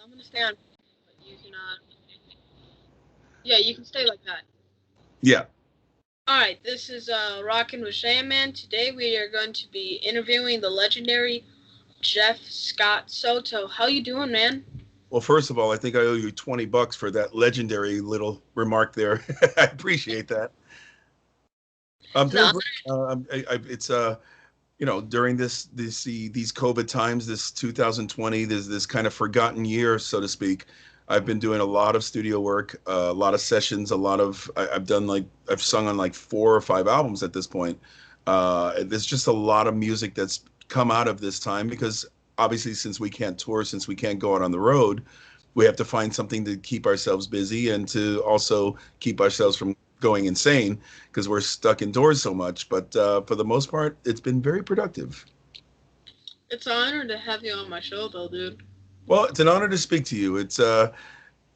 I'm gonna stay on. But you can. Yeah, you can stay like that. Yeah. All right. This is Rockin' with Man. Today we are going to be interviewing the legendary Jeff Scott Soto. How you doing, man? Well, first of all, I think I owe you $20 for that legendary little remark there. I appreciate that. I'm It's an doing honor. great. It's during these COVID times, this 2020, there's this kind of forgotten year, so to speak. I've been doing a lot of studio work, a lot of sessions, I've sung on like 4 or 5 albums at this point. There's just a lot of music that's come out of this time because obviously, since we can't tour, since we can't go out on the road, we have to find something to keep ourselves busy and to also keep ourselves from going insane because we're stuck indoors so much. But for the most part, it's been very productive. It's an honor to have you on my show, though, dude. Well, it's an honor to speak to you.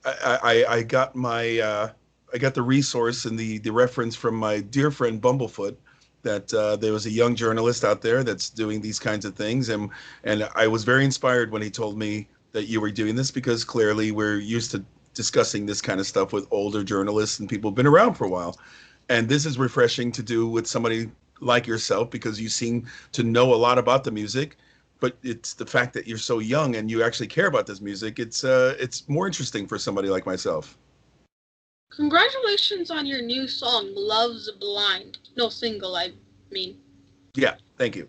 I got I got the resource and the reference from my dear friend Bumblefoot that there was a young journalist out there that's doing these kinds of things, and I was very inspired when he told me that you were doing this because clearly we're used to discussing this kind of stuff with older journalists and people who've been around for a while. And this is refreshing to do with somebody like yourself because you seem to know a lot about the music, but it's the fact that you're so young and you actually care about this music. It's more interesting for somebody like myself. Congratulations on your new song, "Love's Blind." No, single. I mean, Yeah, thank you.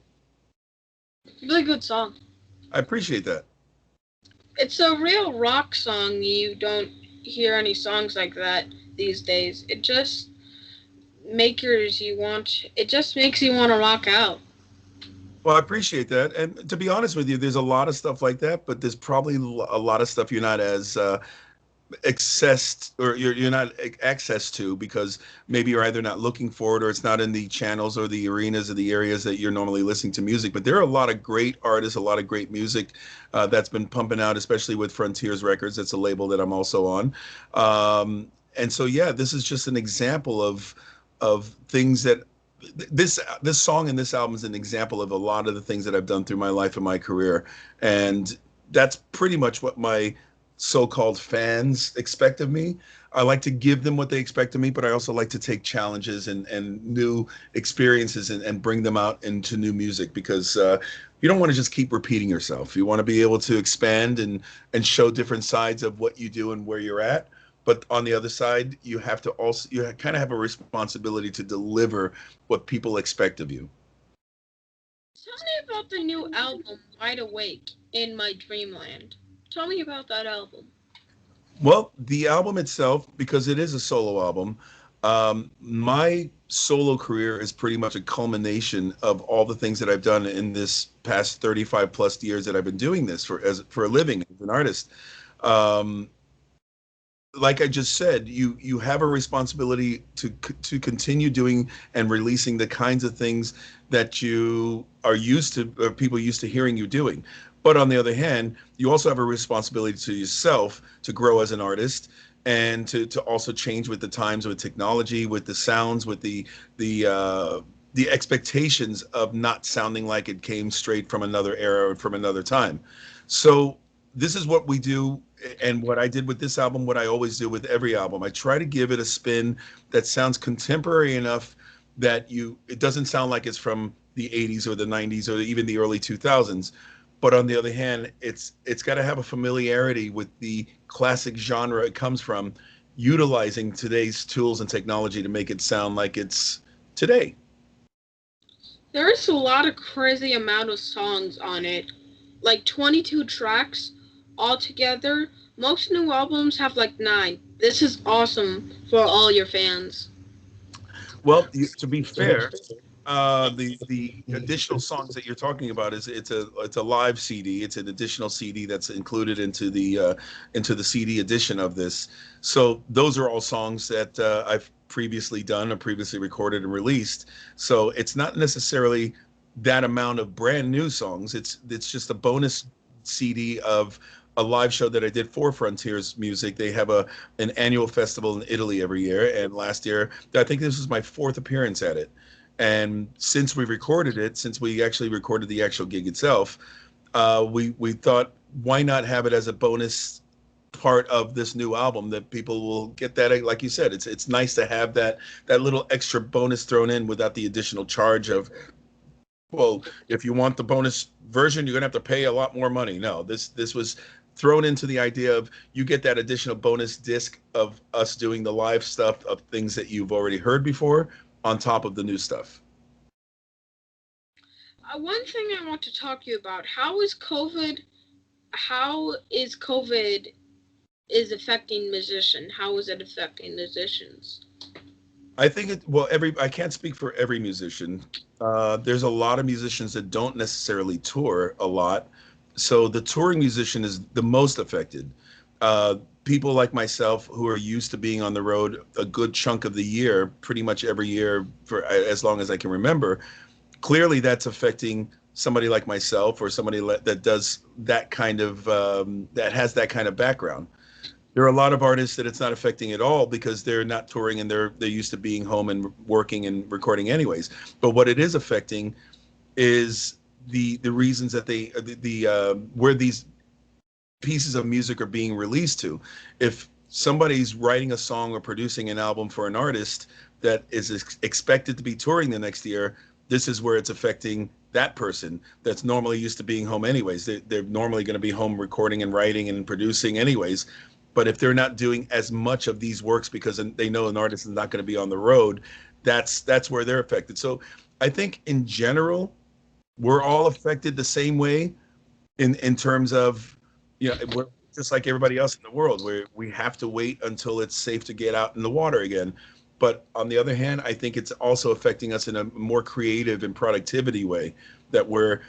really good song. I appreciate that. It's a real rock song. You don't hear any songs like that these days. It just makes you want to rock out. Well, I appreciate that. And to be honest with you, there's a lot of stuff like that, but there's probably a lot of stuff you're not as accessed or you're not access to because maybe you're either not looking for it or it's not in the channels or the arenas or the areas that you're normally listening to music. But there are a lot of great artists, a lot of great music that's been pumping out, especially with Frontiers Records. That's a label that I'm also on. And so, yeah, this is just an example of things that this song and this album is an example of a lot of the things that I've done through my life and my career. And that's pretty much what my so-called fans expect of me. I like to give them what they expect of me, but I also like to take challenges and new experiences and bring them out into new music because you don't want to just keep repeating yourself. You want to be able to expand and show different sides of what you do and where you're at. But on the other side, you kind of have a responsibility to deliver what people expect of you. Tell me about the new album, "Wide Awake" in My Dreamland. Tell me about that album. Well, the album itself, because it is a solo album, my solo career is pretty much a culmination of all the things that I've done in this past 35 plus years that I've been doing this for a living as an artist. Um, like I just said, you have a responsibility to continue doing and releasing the kinds of things that you are used to, or people used to hearing you doing. But on the other hand, you also have a responsibility to yourself to grow as an artist and to also change with the times, with technology, with the sounds, with the expectations of not sounding like it came straight from another era or from another time. So this is what we do and what I did with this album, what I always do with every album. I try to give it a spin that sounds contemporary enough that it doesn't sound like it's from the 80s or the 90s or even the early 2000s. But on the other hand, it's got to have a familiarity with the classic genre it comes from, utilizing today's tools and technology to make it sound like it's today. There is a lot of crazy amount of songs on it, like 22 tracks altogether. Most new albums have like 9. This is awesome for all your fans. Well, to be fair, the additional songs that you're talking about is it's a live CD. It's an additional CD that's included into the CD edition of this. So those are all songs that I've previously done or previously recorded and released. So it's not necessarily that amount of brand new songs. It's just a bonus CD of a live show that I did for Frontiers Music. They have an annual festival in Italy every year, and last year I think this was my fourth appearance at it. And since we actually recorded the actual gig itself, we thought, why not have it as a bonus part of this new album that people will get that, like you said, it's nice to have that little extra bonus thrown in without the additional charge of, well, if you want the bonus version, you're gonna have to pay a lot more money. No, this was thrown into the idea of you get that additional bonus disc of us doing the live stuff of things that you've already heard before on top of the new stuff. One thing I want to talk to you about: how is COVID is affecting musicians? How is it affecting musicians? I think it, well, every, I can't speak for every musician. There's a lot of musicians that don't necessarily tour a lot. So the touring musician is the most affected. People like myself who are used to being on the road a good chunk of the year, pretty much every year for as long as I can remember, clearly that's affecting somebody like myself or somebody that does that kind of, that has that kind of background. There are a lot of artists that it's not affecting at all because they're not touring and they're used to being home and working and recording anyways. But what it is affecting is the reasons that the where these pieces of music are being released to. If somebody's writing a song or producing an album for an artist that is expected to be touring the next year, this is where it's affecting that person that's normally used to being home anyways. They're normally going to be home recording and writing and producing anyways. But if they're not doing as much of these works because they know an artist is not going to be on the road, that's where they're affected. So I think in general, we're all affected the same way in terms of, you know, we're just like everybody else in the world where we have to wait until it's safe to get out in the water again. But on the other hand, I think it's also affecting us in a more creative and productivity way that we're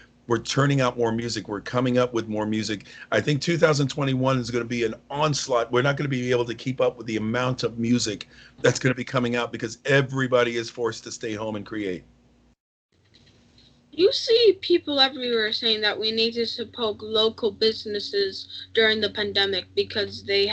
turning out more music. We're coming up with more music. I think 2021 is going to be an onslaught. We're not going to be able to keep up with the amount of music that's going to be coming out because everybody is forced to stay home and create. You see people everywhere saying that we need to support local businesses during the pandemic because they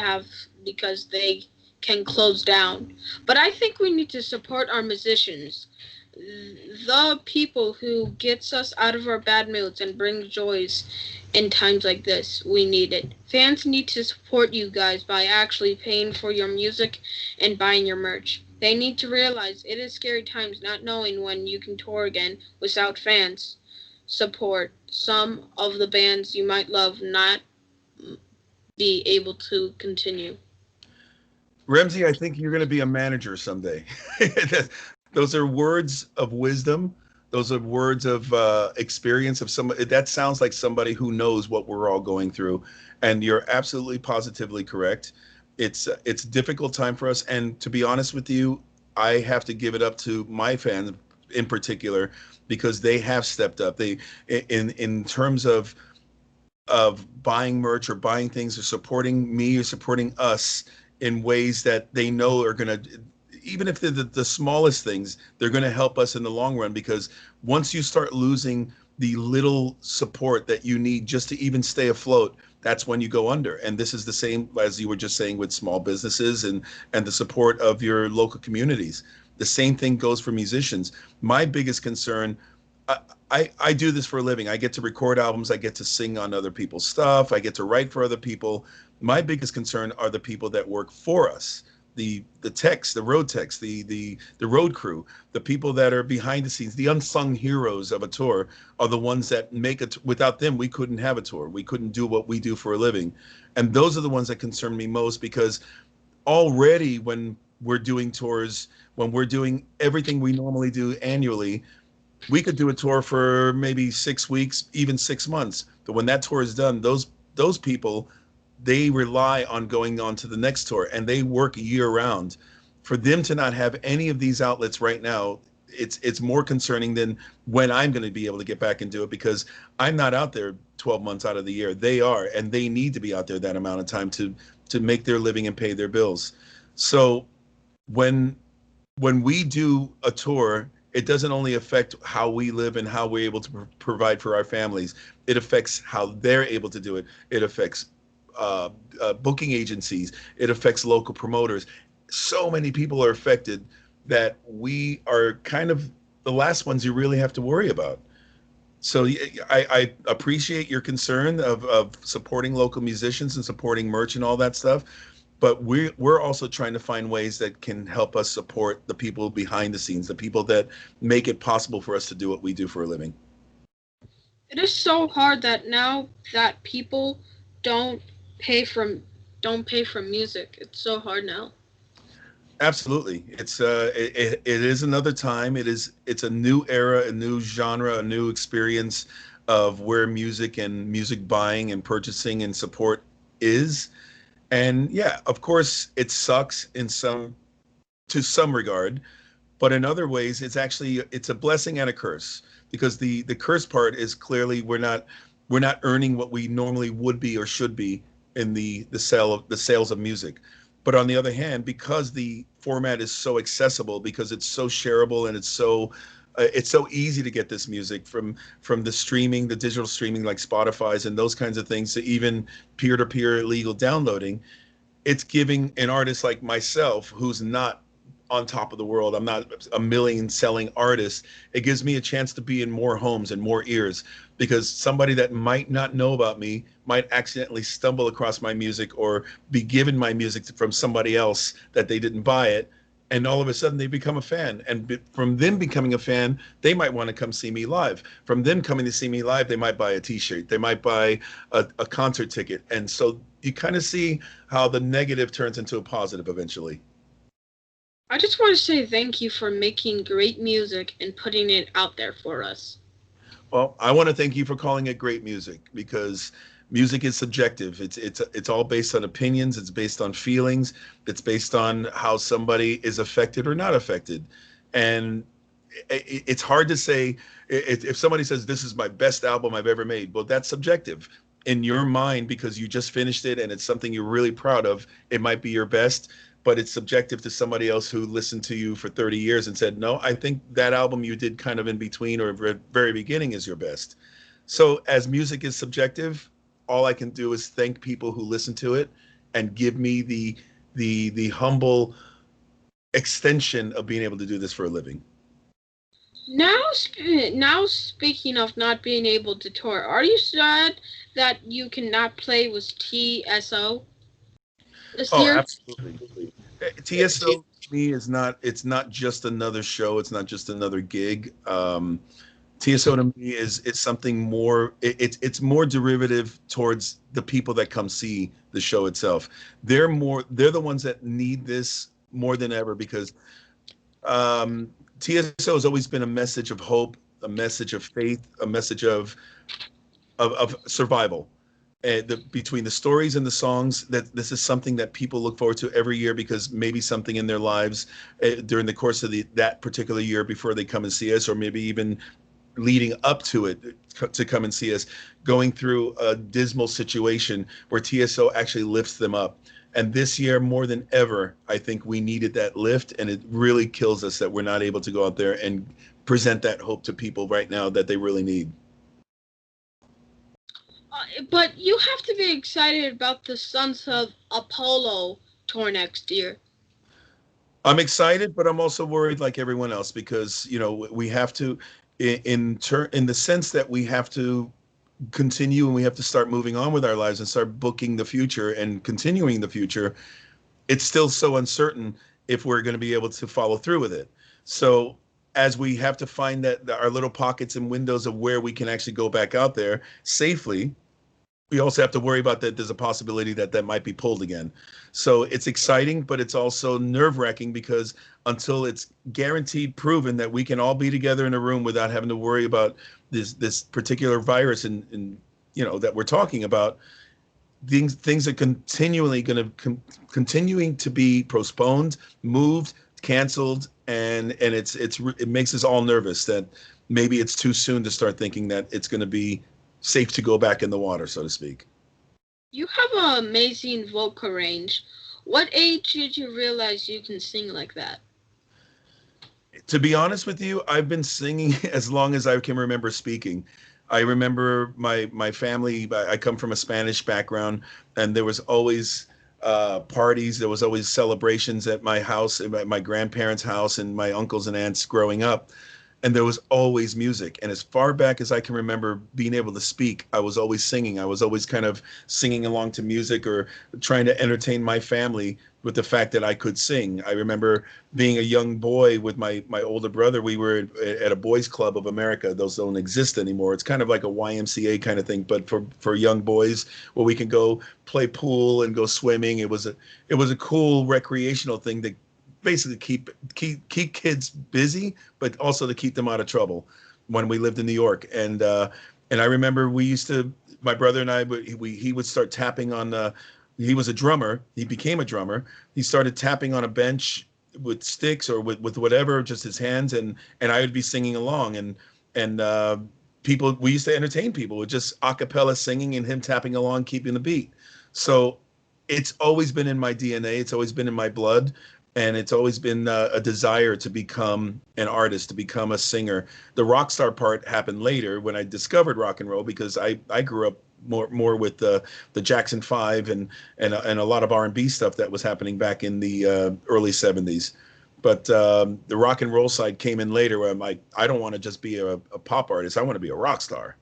can close down. But I think we need to support our musicians, the people who gets us out of our bad moods and brings joys in times like this. We need it. Fans need to support you guys by actually paying for your music and buying your merch. They need to realize it is scary times not knowing when you can tour again without fans. Support. Some of the bands you might love not be able to continue. Ramsey, I think you're going to be a manager someday. Those are words of wisdom. Those are words of experience of somebody. That sounds like somebody who knows what we're all going through, and you're absolutely positively correct. It's a difficult time for us, and to be honest with you, I have to give it up to my fans in particular because they have stepped up. They in terms of buying merch or buying things or supporting me or supporting us in ways that they know are going to, even if they're the smallest things, they're going to help us in the long run. Because once you start losing the little support that you need just to even stay afloat, that's when you go under. And this is the same as you were just saying with small businesses and the support of your local communities. The same thing goes for musicians. My biggest concern, I do this for a living. I get to record albums. I get to sing on other people's stuff. I get to write for other people. My biggest concern are the people that work for us, the techs, the road techs, the road crew, the people that are behind the scenes, the unsung heroes of a tour are the ones that make it. Without them, we couldn't have a tour. We couldn't do what we do for a living, and those are the ones that concern me most because already when we're doing tours, when we're doing everything we normally do annually, we could do a tour for maybe 6 weeks, even 6 months. But when that tour is done, those people, they rely on going on to the next tour and they work year round. For them to not have any of these outlets right now, it's more concerning than when I'm going to be able to get back and do it because I'm not out there 12 months out of the year. They are, and they need to be out there that amount of time to make their living and pay their bills. So when when we do a tour, it doesn't only affect how we live and how we're able to provide for our families. It affects how they're able to do it. It affects booking agencies. It affects local promoters. So many people are affected that we are kind of the last ones you really have to worry about. So I appreciate your concern of supporting local musicians and supporting merch and all that stuff, but we're also trying to find ways that can help us support the people behind the scenes, the people that make it possible for us to do what we do for a living. It is so hard that now that people don't pay from don't pay for music. It's so hard now. Absolutely, it is another time. It's a new era, a new genre, a new experience of where music and music buying and purchasing and support is. And yeah, of course, it sucks in some to some regard, but in other ways, it's a blessing and a curse because the curse part is clearly we're not earning what we normally would be or should be in the sales of music. But on the other hand, because the format is so accessible, because it's so shareable and it's so easy to get this music from the streaming, the digital streaming like Spotify's and those kinds of things to even peer-to-peer illegal downloading, it's giving an artist like myself who's not on top of the world, I'm not a million selling artist, it gives me a chance to be in more homes and more ears because somebody that might not know about me might accidentally stumble across my music or be given my music from somebody else that they didn't buy it, and all of a sudden they become a fan, and from them becoming a fan they might want to come see me live. From them coming to see me live they might buy a t-shirt, they might buy a concert ticket, and so you kind of see how the negative turns into a positive eventually. I just want to say thank you for making great music and putting it out there for us. Well, I want to thank you for calling it great music because music is subjective. It's all based on opinions. It's based on feelings. It's based on how somebody is affected or not affected, and it's hard to say if somebody says this is my best album I've ever made. Well, that's subjective in your mind because you just finished it and it's something you're really proud of. It might be your best, but it's subjective to somebody else who listened to you for 30 years and said, no, I think that album you did kind of in between or very beginning is your best. So as music is subjective, all I can do is thank people who listen to it and give me the humble extension of being able to do this for a living. Now speaking of not being able to tour, are you sad that you cannot play with TSO this Oh, year? absolutely. TSO to me is not, it's not just another show, it's not just another gig. TSO to me is it's something more, it's more derivative towards the people that come see the show itself. They're the ones that need this more than ever because um, TSO has always been a message of hope, a message of faith, a message of survival. And between the stories and the songs, that this is something that people look forward to every year because maybe something in their lives during the course of that particular year before they come and see us, or maybe even leading up to it to come and see us, going through a dismal situation where TSO actually lifts them up. And this year, more than ever, I think we needed that lift, and it really kills us that we're not able to go out there and present that hope to people right now that they really need. But you have to be excited about the Sons of Apollo tour next year. I'm excited, but I'm also worried, like everyone else, because we have to, in the sense that we have to continue and we have to start moving on with our lives and start booking the future and continuing the future. It's still so uncertain if we're going to be able to follow through with it. So as we have to find that our little pockets and windows of where we can actually go back out there safely, we also have to worry about that there's a possibility that that might be pulled again. So it's exciting, but it's also nerve-wracking because until it's guaranteed proven that we can all be together in a room without having to worry about this particular virus and that we're talking about, things are continually going to continuing to be postponed, moved, canceled, and it makes us all nervous that maybe it's too soon to start thinking that it's going to be safe to go back in the water, so to speak. You have an amazing vocal range. What age did you realize you can sing like that? To be honest with you, I've been singing as long as I can remember speaking. I remember my family. I come from a Spanish background, and there was always parties. There was always celebrations at my house, at my grandparents' house, and my uncles and aunts growing up. and there was always music. And as far back as I can remember being able to speak, I was always singing. I was always kind of singing along to music or trying to entertain my family with the fact that I could sing. I remember being a young boy with my older brother. We were at a boys club of America. Those don't exist anymore. It's kind of like a YMCA kind of thing, but for young boys, where we can go play pool and go swimming. It was a cool recreational thing to basically keep kids busy, but also to keep them out of trouble when we lived in New York. And I remember we used to, my brother and I, he would start tapping on the, he was a drummer. He became a drummer. He started tapping on a bench with sticks or with whatever, just his hands, and I would be singing along, and people, we used to entertain people with just a cappella singing and him tapping along, keeping the beat. So it's always been in my DNA. It's always been in my blood, and it's always been a desire to become an artist, to become a singer. The rock star part happened later when I discovered rock and roll, because I grew up more with the Jackson Five and a lot of R&B stuff that was happening back in the early '70s. But the rock and roll side came in later, where I'm like, I don't want to just be a pop artist. I want to be a rock star.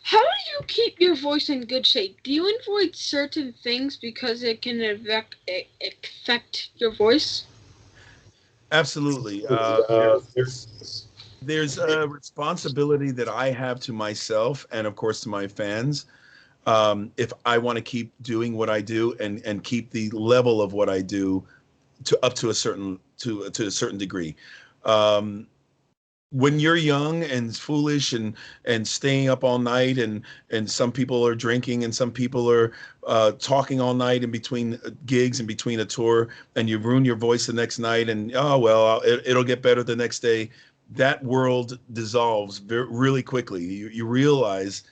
How do you keep your voice in good shape? Do you avoid certain things because it can affect your voice? Absolutely. There's a responsibility that I have to myself and of course to my fans. If I want to keep doing what I do and keep the level of what I do to up to a certain to a certain degree. Um, when you're young and foolish and staying up all night, and some people are drinking and some people are talking all night in between gigs and between a tour, and you ruin your voice the next night, and oh well, it'll get better the next day. That world dissolves really quickly. You realize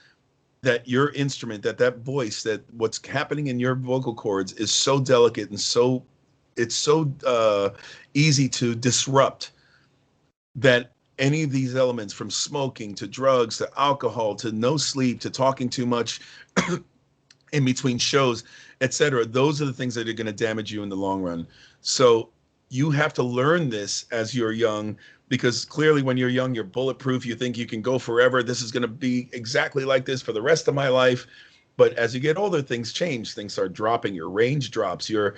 that your instrument, that voice, that what's happening in your vocal cords is so delicate and so it's so easy to disrupt, that any of these elements, from smoking to drugs to alcohol to no sleep to talking too much in between shows, etc., those are the things that are going to damage you in the long run. So you have to learn this as you're young, because clearly when you're young, you're bulletproof. You think you can go forever. This is going to be exactly like this for the rest of my life. But as you get older, things change. Things start dropping. Your range drops. Your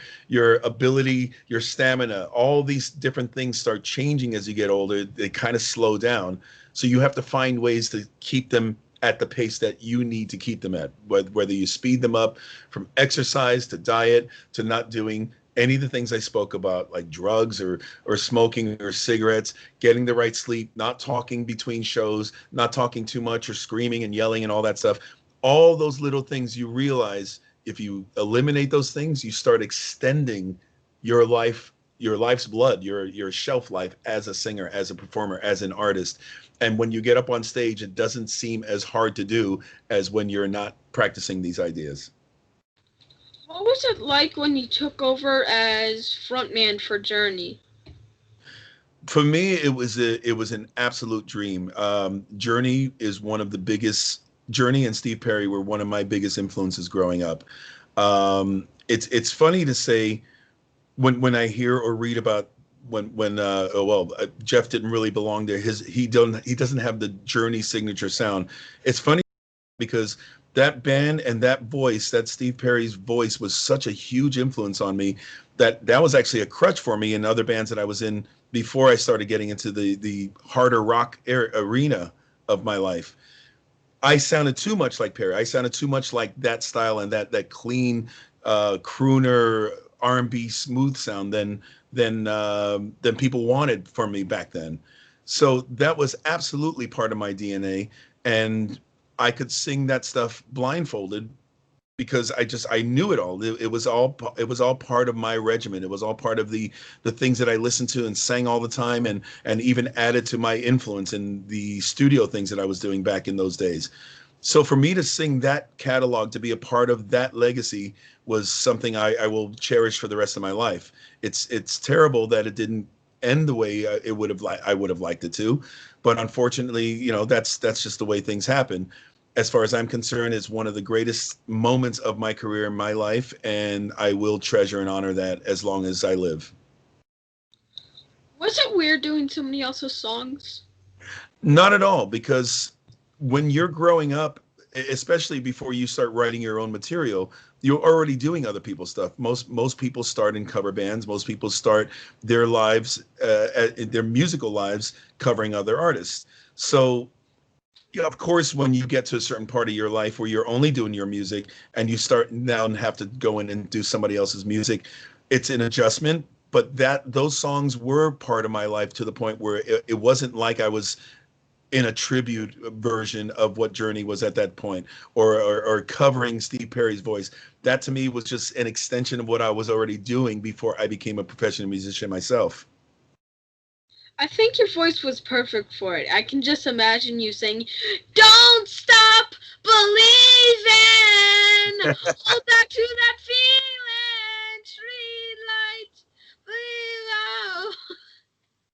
ability, your stamina, all these different things start changing as you get older. They kind of slow down. So you have to find ways to keep them at the pace that you need to keep them at, whether you speed them up from exercise to diet to not doing any of the things I spoke about, like drugs or smoking or cigarettes, getting the right sleep, not talking between shows, not talking too much or screaming and yelling and all that stuff. All those little things, you realize if you eliminate those things, you start extending your life, your life's blood, your shelf life as a singer, as a performer, as an artist. And when you get up on stage, it doesn't seem as hard to do as when you're not practicing these ideas. What was it like when you took over as frontman for Journey? For me, it was an absolute dream. Journey is one of the biggest. Journey and Steve Perry were one of my biggest influences growing up. It's funny to say, when I hear or read about when oh, well, Jeff didn't really belong there. He doesn't have the Journey signature sound. It's funny because that band and that voice, that Steve Perry's voice, was such a huge influence on me, that was actually a crutch for me in other bands that I was in before I started getting into the harder rock arena of my life. I sounded too much like Perry. I sounded too much like that style and that clean crooner R&B smooth sound than people wanted from me back then. So that was absolutely part of my DNA, and I could sing that stuff blindfolded because I knew it all. It was all part of my regimen. It was all part of the things that I listened to and sang all the time, and even added to my influence in the studio things that I was doing back in those days. So for me to sing that catalog, to be a part of that legacy, was something I will cherish for the rest of my life. It's terrible that it didn't end the way I would have liked it to, but unfortunately, that's just the way things happen. As far as I'm concerned, it's one of the greatest moments of my career in my life, and I will treasure and honor that as long as I live. Was it weird doing somebody else's songs? Not at all, because when you're growing up, especially before you start writing your own material, you're already doing other people's stuff. Most people start in cover bands. Most people start their lives, their musical lives, covering other artists. So, yeah, of course, when you get to a certain part of your life where you're only doing your music and you start now and have to go in and do somebody else's music, it's an adjustment. But that those songs were part of my life to the point where it wasn't like I was in a tribute version of what Journey was at that point, or covering Steve Perry's voice. That to me was just an extension of what I was already doing before I became a professional musician myself. I think your voice was perfect for it. I can just imagine you saying, "Don't stop believing, hold back to that feeling, street lights, believe out."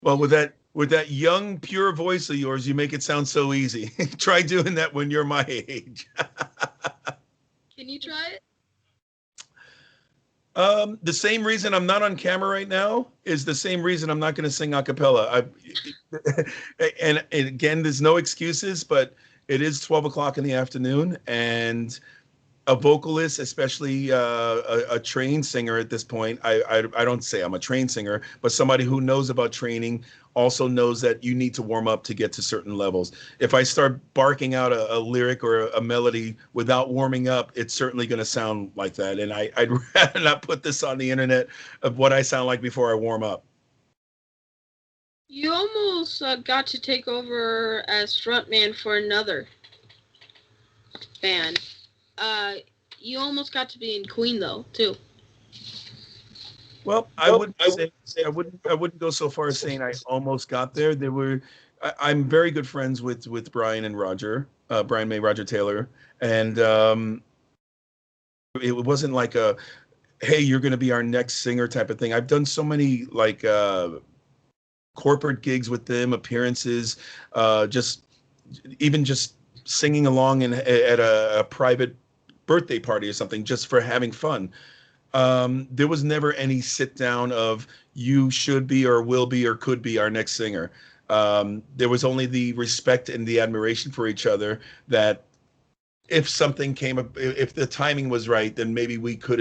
Well, with that young, pure voice of yours, you make it sound so easy. Try doing that when you're my age. Can you try it? The same reason I'm not on camera right now is the same reason I'm not going to sing a cappella. And again, there's no excuses, but it is 12 o'clock in the afternoon, and a vocalist, especially a trained singer at this point. I don't say I'm a trained singer, but somebody who knows about training also knows that you need to warm up to get to certain levels. If I start barking out a lyric or a melody without warming up, it's certainly going to sound like that. And I'd rather not put this on the internet of what I sound like before I warm up. You almost got to take over as frontman for another band. Uh, you almost got to be in Queen though, too. Well, I wouldn't say I wouldn't go so far as saying I almost got there. I'm very good friends with Brian and Roger, Brian May, Roger Taylor, and it wasn't like a hey, you're going to be our next singer type of thing. I've done so many like corporate gigs with them, appearances, just even just singing along at a private birthday party or something, just for having fun. There was never any sit down of you should be or will be or could be our next singer. There was only the respect and the admiration for each other that if something came up, if the timing was right, then maybe we could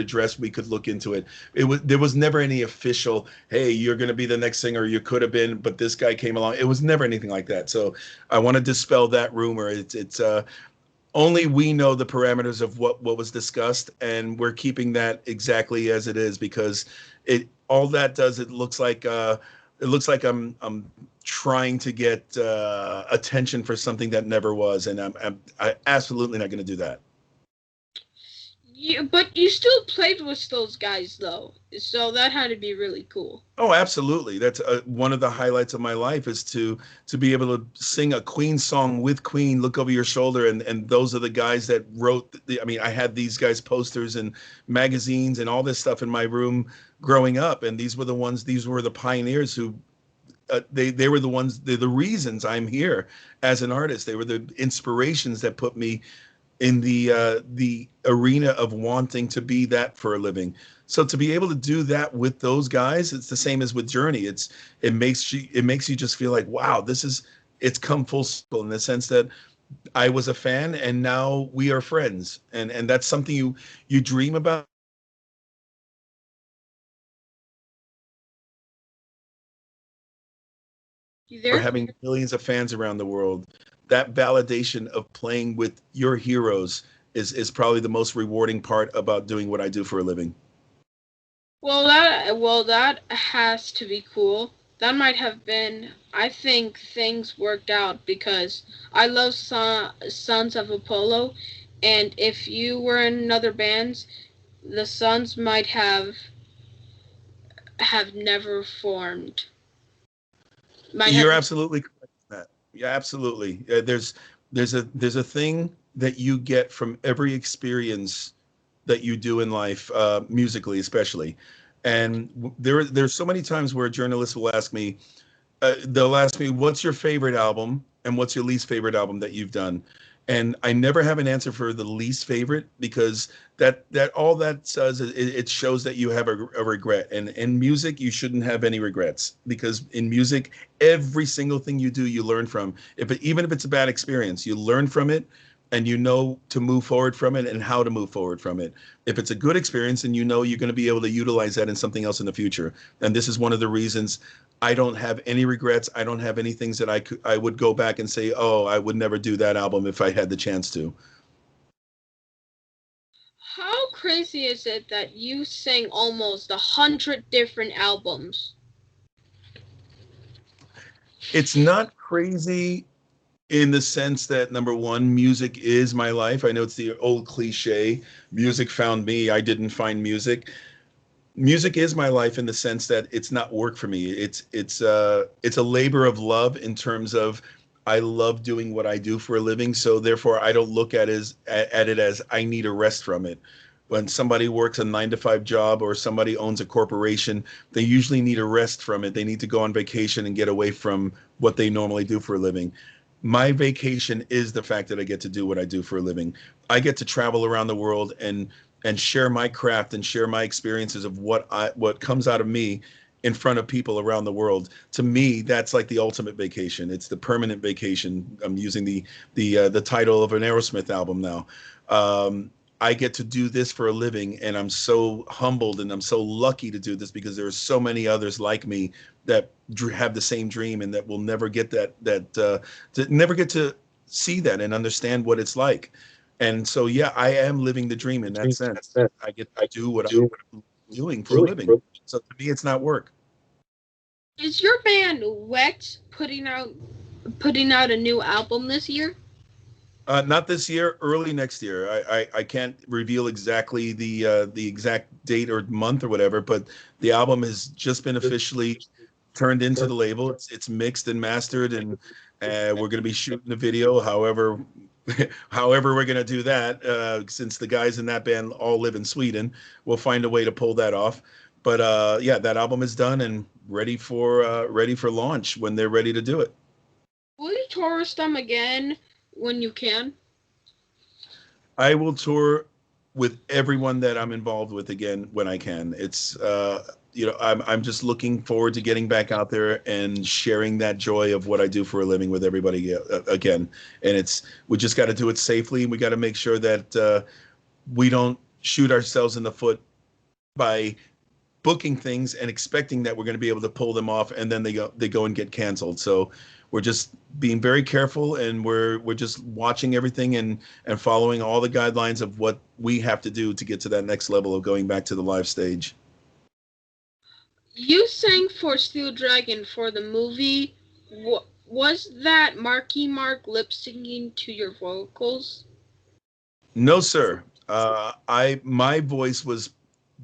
look into it. There was never any official, hey, you're going to be the next singer. You could have been, but this guy came along. It was never anything like that. So I want to dispel that rumor. It's only we know the parameters of what was discussed, and we're keeping that exactly as it is because it all that does it looks like I'm trying to get attention for something that never was, and I absolutely not going to do that. Yeah, but you still played with those guys though, so that had to be really cool. Oh, absolutely. That's one of the highlights of my life is to be able to sing a Queen song with Queen, look over your shoulder, and those are the guys that wrote. I mean, I had these guys posters and magazines and all this stuff in my room growing up, and these were the ones. These were the pioneers who. They were the ones. They're the reasons I'm here as an artist. They were the inspirations that put me in the arena of wanting to be that for a living. So to be able to do that with those guys, it's the same as with Journey. It makes you just feel like, wow, it's come full circle in the sense that I was a fan and now we are friends. And that's something you dream about You for there? having millions of fans around the world. That validation of playing with your heroes is probably the most rewarding part about doing what I do for a living. Well that has to be cool. That might have been. I think things worked out because I love Sons of Apollo, and if you were in another band, the Sons might have never formed. Might have. You're absolutely correct in that. Yeah, absolutely. There's a thing that you get from every experience that you do in life, musically especially. And there's so many times where journalists will ask me, they'll ask me, "What's your favorite album and what's your least favorite album that you've done?" And I never have an answer for the least favorite, because that all that says is it shows that you have a regret. And in music, you shouldn't have any regrets, because in music, every single thing you do, you learn from. Even if it's a bad experience, you learn from it, and you know to move forward from it and how to move forward from it. If it's a good experience, and you know you're going to be able to utilize that in something else in the future. And this is one of the reasons I don't have any regrets. I don't have any things that I would go back and say, oh, I would never do that album if I had the chance to. How crazy is it that you sing almost 100 different albums? It's not crazy in the sense that, number one, music is my life. I know it's the old cliche, music found me, I didn't find music. Music is my life in the sense that it's not work for me. It's a labor of love, in terms of I love doing what I do for a living. So therefore, I don't look at it as I need a rest from it. When somebody works a 9 to 5 job, or somebody owns a corporation, they usually need a rest from it. They need to go on vacation and get away from what they normally do for a living. My vacation is the fact that I get to do what I do for a living. I get to travel around the world and share my craft and share my experiences of what comes out of me in front of people around the world. To me, that's like the ultimate vacation. It's the permanent vacation. I'm using the title of an Aerosmith album now. I get to do this for a living, and I'm so humbled and I'm so lucky to do this, because there are so many others like me that have the same dream, and that will never get to never get to see that and understand what it's like. And so, yeah, I am living the dream in that sense. I get to do what I'm doing for a living. So to me, it's not work. Is your band W.E.T putting out a new album this year? Not this year, early next year. I can't reveal exactly the exact date or month or whatever, but the album has just been officially turned into the label. It's mixed and mastered, and we're going to be shooting the video. However, however we're going to do that, since the guys in that band all live in Sweden, we'll find a way to pull that off. But yeah, that album is done and ready for launch when they're ready to do it. Will you tour them again when you can? I will tour with everyone that I'm involved with again when I can. It's I'm just looking forward to getting back out there and sharing that joy of what I do for a living with everybody again. And we just got to do it safely. We got to make sure that we don't shoot ourselves in the foot by booking things and expecting that we're going to be able to pull them off, and then they go and get canceled. So we're just being very careful, and we're just watching everything and following all the guidelines of what we have to do to get to that next level of going back to the live stage. You sang for Steel Dragon for the movie. Was that Marky Mark lip syncing to your vocals? No, sir. I My voice was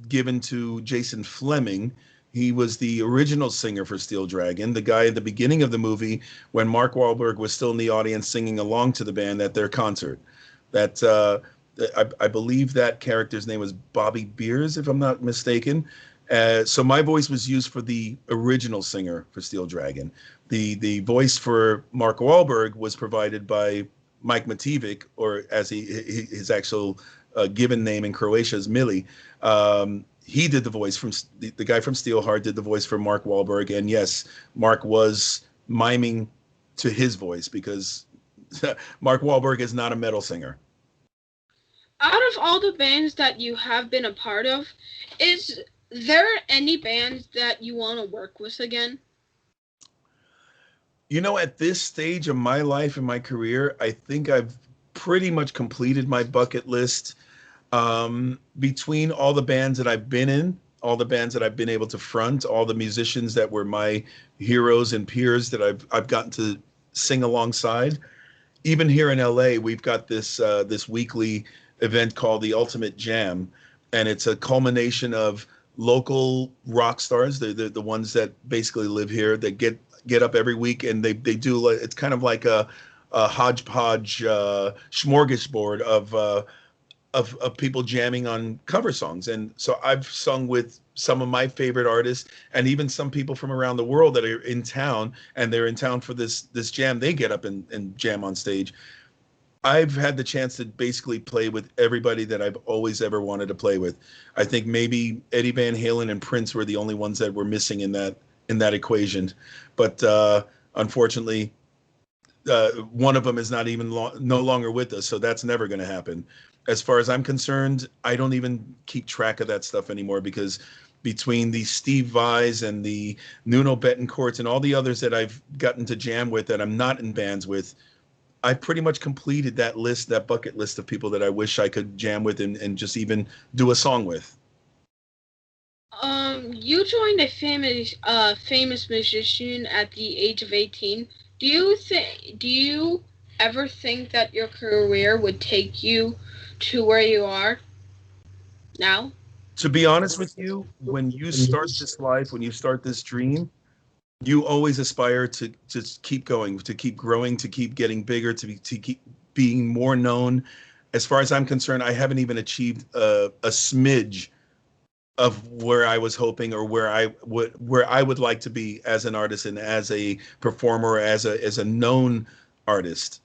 given to Jason Fleming. He was the original singer for Steel Dragon, the guy at the beginning of the movie when Mark Wahlberg was still in the audience singing along to the band at their concert. That I believe that character's name was Bobby Beers, if I'm not mistaken. So my voice was used for the original singer for Steel Dragon. The voice for Mark Wahlberg was provided by Mike Mativic, or as his actual given name in Croatia is Mili. He did the voice from the guy from Steelheart did the voice for Mark Wahlberg, and yes, Mark was miming to his voice, because Mark Wahlberg is not a metal singer. Out of all the bands that you have been a part of, is there any bands that you want to work with again? At this stage of my life and my career, I think I've pretty much completed my bucket list. Between all the bands that I've been in, all the bands that I've been able to front, all the musicians that were my heroes and peers that I've gotten to sing alongside. Even here in LA, we've got this weekly event called the Ultimate Jam, and it's a culmination of local rock stars, the ones that basically live here, that get up every week, and they do, it's kind of like a hodgepodge smorgasbord of people jamming on cover songs. And so I've sung with some of my favorite artists, and even some people from around the world that are in town, and they're in town for this jam. They get up and jam on stage. I've had the chance to basically play with everybody that I've always ever wanted to play with. I think maybe Eddie Van Halen and Prince were the only ones that were missing in that equation. But unfortunately, one of them is not even no longer with us, so that's never going to happen. As far as I'm concerned, I don't even keep track of that stuff anymore because between the Steve Vais and the Nuno Betancourts and all the others that I've gotten to jam with that I'm not in bands with, I pretty much completed that list, that bucket list of people that I wish I could jam with and just even do a song with. You joined a famous musician at the age of 18. Do you ever think that your career would take you to where you are now? To be honest with you, when you start this life, when you start this dream, you always aspire to just keep going, to keep growing, to keep getting bigger, to keep being more known. As far as I'm concerned, I haven't even achieved a smidge of where I was hoping or where I would like to be as an artist and as a performer, as a known artist.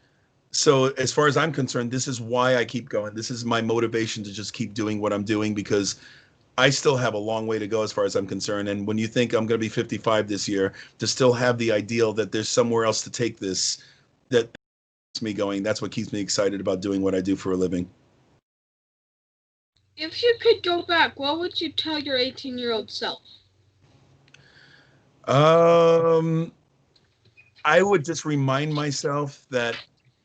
So as far as I'm concerned, this is why I keep going. This is my motivation to just keep doing what I'm doing because I still have a long way to go as far as I'm concerned. And when you think I'm going to be 55 this year, to still have the ideal that there's somewhere else to take this, that keeps me going. That's what keeps me excited about doing what I do for a living. If you could go back, what would you tell your 18-year-old self? Um, I would just remind myself that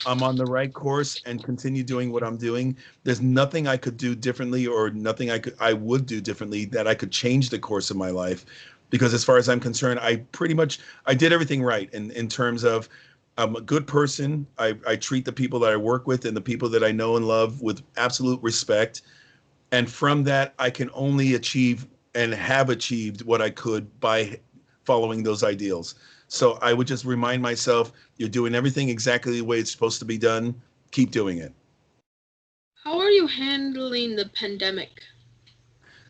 I'm on the right course and continue doing what I'm doing. There's nothing I could do differently or nothing I would do differently that I could change the course of my life. Because as far as I'm concerned, I did everything right in terms of I'm a good person. I treat the people that I work with and the people that I know and love with absolute respect. And from that, I can only achieve and have achieved what I could by following those ideals. So I would just remind myself, you're doing everything exactly the way it's supposed to be done. Keep doing it. How are you handling the pandemic?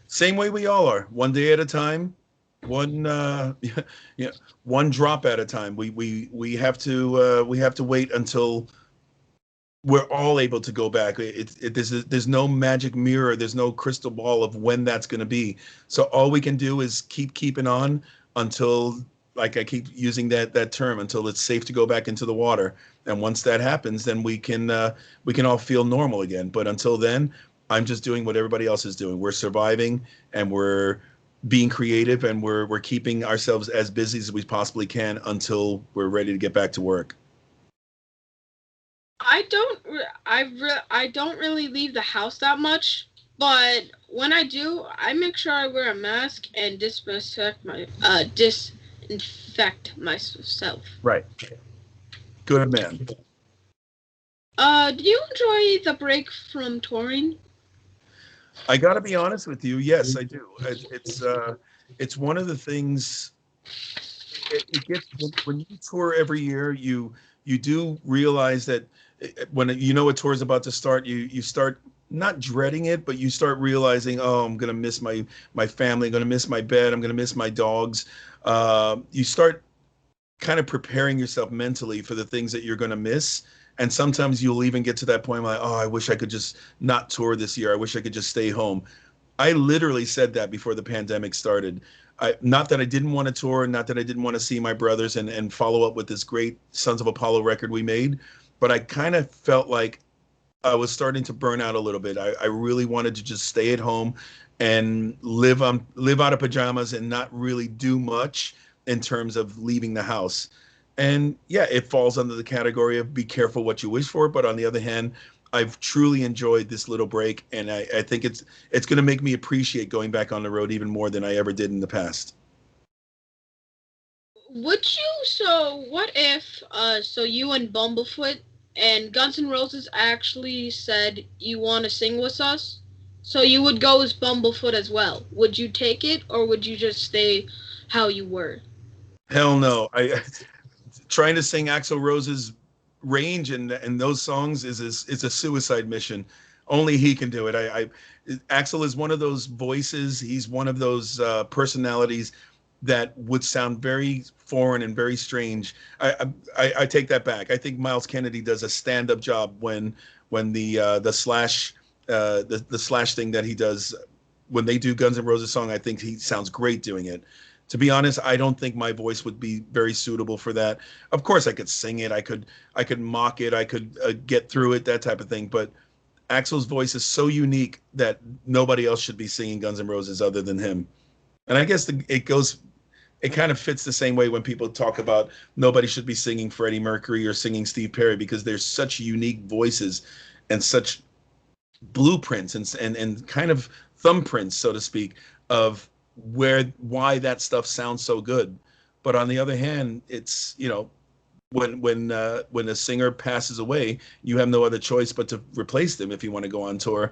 Same way we all are, one day at a time, one yeah, one drop at a time. We have to wait until we're all able to go back. There's no magic mirror. There's no crystal ball of when that's going to be. So all we can do is keep keeping on until, like I keep using that term, until it's safe to go back into the water. And once that happens, then we can all feel normal again. But until then, I'm just doing what everybody else is doing. We're surviving and we're being creative and we're keeping ourselves as busy as we possibly can until we're ready to get back to work. I don't really leave the house that much, but when I do, I make sure I wear a mask and disinfect myself. Right. Good man. Do you enjoy the break from touring? I got to be honest with you. Yes, I do. It's one of the things. It gets when you tour every year, you do realize that when you know a tour is about to start, you start not dreading it, but you start realizing, oh, I'm gonna miss my family, I'm gonna miss my bed, I'm gonna miss my dogs. You start kind of preparing yourself mentally for the things that you're going to miss. And sometimes you'll even get to that point like, oh, I wish I could just not tour this year. I wish I could just stay home. I literally said that before the pandemic started. Not that I didn't want to tour, not that I didn't want to see my brothers and follow up with this great Sons of Apollo record we made, but I kind of felt like I was starting to burn out a little bit. I really wanted to just stay at home and live out of pajamas and not really do much in terms of leaving the house. And yeah, it falls under the category of be careful what you wish for. But on the other hand, I've truly enjoyed this little break, and I think it's going to make me appreciate going back on the road even more than I ever did in the past. What if, so you and Bumblefoot and Guns N' Roses actually said you want to sing with us? So you would go as Bumblefoot as well. Would you take it, or would you just stay how you were? Hell no! I trying to sing Axl Rose's range and those songs is a suicide mission. Only he can do it. Axl is one of those voices. He's one of those personalities. that would sound very foreign and very strange. I take that back. I think Miles Kennedy does a stand-up job when the Slash the Slash thing that he does when they do Guns N' Roses song. I think he sounds great doing it. To be honest, I don't think my voice would be very suitable for that. Of course, I could sing it, I could mock it, I could get through it, that type of thing. But Axl's voice is so unique that nobody else should be singing Guns N' Roses other than him. And I guess it kind of fits the same way when people talk about nobody should be singing Freddie Mercury or singing Steve Perry, because there's such unique voices and such blueprints and kind of thumbprints, so to speak, of why that stuff sounds so good. But on the other hand, it's, when a singer passes away, you have no other choice but to replace them if you want to go on tour.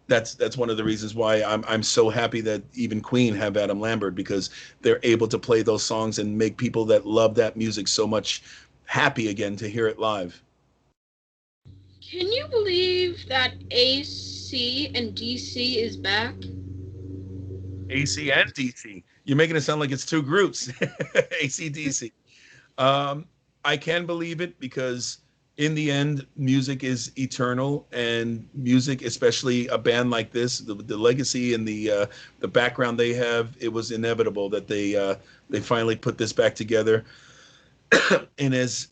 That's one of the reasons why I'm so happy that even Queen have Adam Lambert, because they're able to play those songs and make people that love that music so much happy again to hear it live. Can you believe that AC and DC is back? AC and DC. You're making it sound like it's two groups. ACDC. Um, I can believe it because in the end, music is eternal, and music, especially a band like this, the legacy and the background they have, it was inevitable that they finally put this back together in as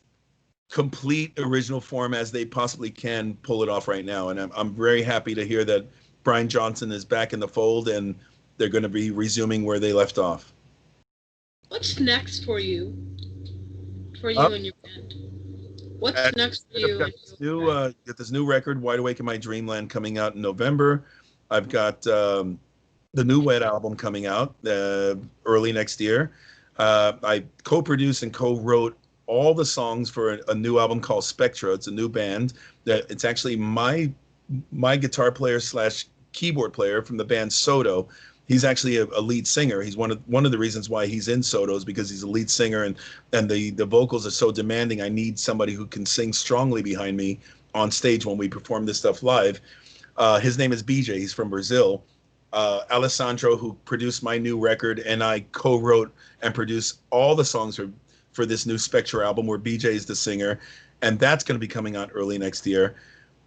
complete original form as they possibly can pull it off right now. And I'm very happy to hear that Brian Johnson is back in the fold and they're going to be resuming where they left off. What's next for Uh, you and your band? What's As next for I said, I've you and your band? got this new record, Wide Awake in My Dreamland, coming out in November. I've got the new Wet album coming out early next year. I co-produced and co-wrote all the songs for a new album called Spectra. It's a new band that it's actually my guitar player slash keyboard player from the band Soto. He's actually a lead singer. He's one of the reasons why he's in Soto is because he's a lead singer, and the vocals are so demanding. I need somebody who can sing strongly behind me on stage when we perform this stuff live. His name is BJ. He's from Brazil. Alessandro, who produced my new record, and I co-wrote and produced all the songs for this new Spectre album, where BJ is the singer, and that's going to be coming out early next year.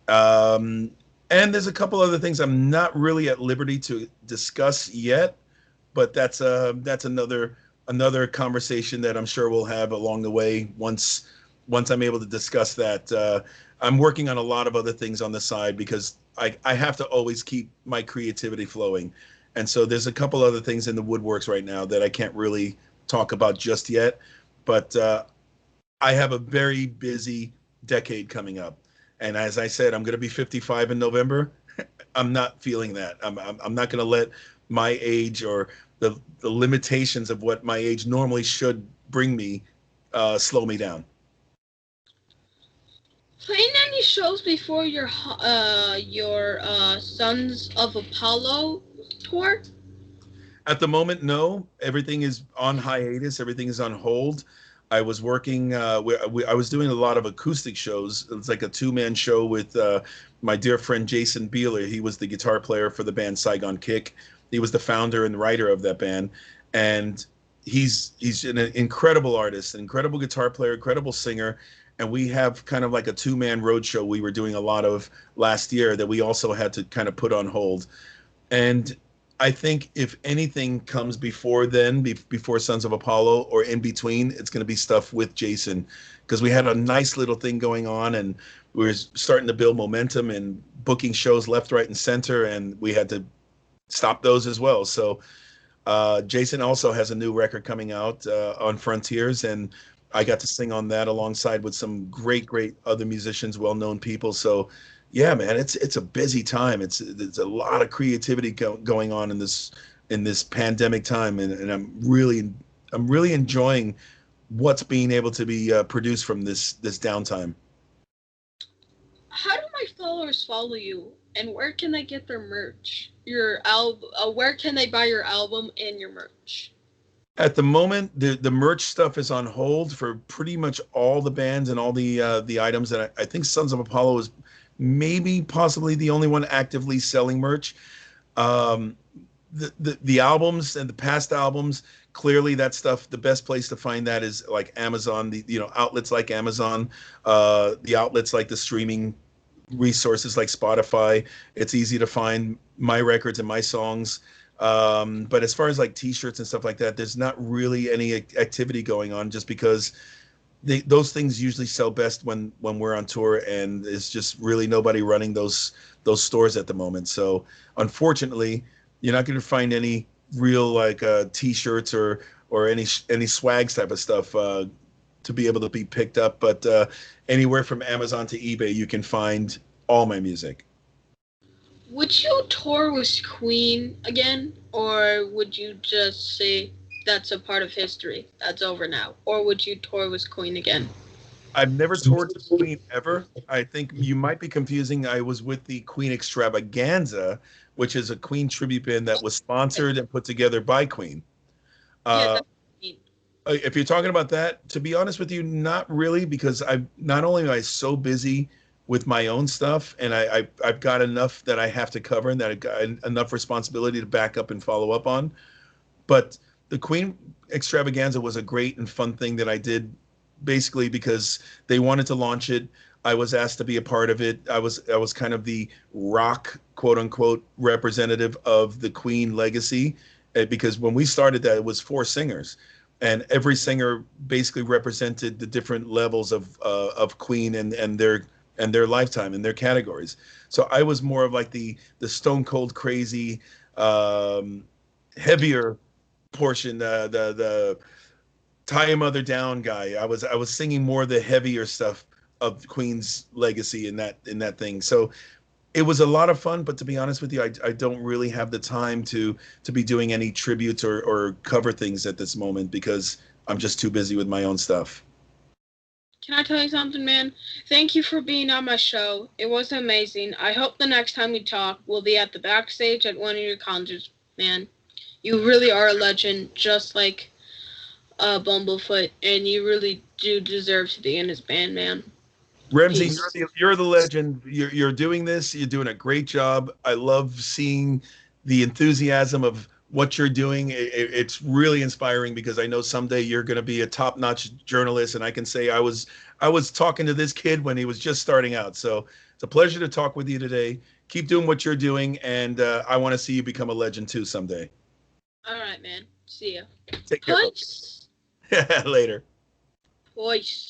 Um, and there's a couple other things I'm not really at liberty to discuss yet, but that's another conversation that I'm sure we'll have along the way once I'm able to discuss that. I'm working on a lot of other things on the side because I have to always keep my creativity flowing. And so there's a couple other things in the woodworks right now that I can't really talk about just yet. But I have a very busy decade coming up. And as I said, I'm going to be 55 in November. I'm not feeling that. I'm not going to let my age or the limitations of what my age normally should bring me slow me down. Playing any shows before your Sons of Apollo tour? At the moment, no. Everything is on hiatus. Everything is on hold. I was working. I was doing a lot of acoustic shows. It was like a two-man show with my dear friend Jason Beeler. He was the guitar player for the band Saigon Kick. He was the founder and writer of that band, and he's an incredible artist, an incredible guitar player, incredible singer. And we have kind of like a two-man road show we were doing a lot of last year that we also had to kind of put on hold. And I think if anything comes before then, before Sons of Apollo or in between, it's going to be stuff with Jason, because we had a nice little thing going on and we were starting to build momentum and booking shows left, right, and center, and we had to stop those as well. So Jason also has a new record coming out on Frontiers, and I got to sing on that alongside with some great, great other musicians, well-known people. So yeah, man, it's a busy time. It's a lot of creativity going on in this pandemic time, and I'm really enjoying what's being able to be produced from this downtime. How do my followers follow you, and where can they get their merch? Your album? Where can they buy your album and your merch? At the moment, the merch stuff is on hold for pretty much all the bands and all the items that I think Sons of Apollo is maybe possibly the only one actively selling merch. Um, the albums and the past albums, clearly that stuff, the best place to find that is like Amazon, the outlets like Amazon, the outlets like the streaming resources like Spotify. It's easy to find my records and my songs. But as far as like t-shirts and stuff like that, there's not really any activity going on, just because those things usually sell best when we're on tour, and it's just really nobody running those stores at the moment. So unfortunately, you're not going to find any real like t-shirts or any swags type of stuff to be able to be picked up. But anywhere from Amazon to eBay, you can find all my music. Would you tour with Queen again, or would you just say that's a part of history, that's over now, or would you tour with Queen again? I've never toured with Queen ever. I think you might be confusing. I was with the Queen Extravaganza, which is a Queen tribute band that was sponsored and put together by Queen. Yeah, Uh, that's Queen. if you're talking about that, to be honest with you, not really, because I not only am I so busy with my own stuff, and I've got enough that I have to cover, and that I've got enough responsibility to back up and follow up on. But the Queen Extravaganza was a great and fun thing that I did, basically because they wanted to launch it. I was asked to be a part of it. I was kind of the rock, quote unquote, representative of the Queen legacy, because when we started that, it was four singers, and every singer basically represented the different levels of Queen and their lifetime and their categories. So I was more of like the stone cold crazy, um, heavier portion, the tie a mother down guy. I was singing more the heavier stuff of Queen's legacy in that thing. So it was a lot of fun, but to be honest with you, I don't really have the time to be doing any tributes or cover things at this moment, because I'm just too busy with my own stuff. Can I tell you something, man? Thank you for being on my show. It was amazing. I hope the next time we talk, we'll be at the backstage at one of your concerts, man. You really are a legend, just like Bumblefoot, and you really do deserve to be in his band, man. Remzi, you're Peace. the legend. You're doing this. You're doing a great job. I love seeing the enthusiasm of what you're doing. It's really inspiring, because I know someday you're going to be a top-notch journalist, and I can say I was talking to this kid when he was just starting out. So it's a pleasure to talk with you today. Keep doing what you're doing, and I want to see you become a legend too someday. All right, man. See ya. Take care, bro. Peace. Later. Peace.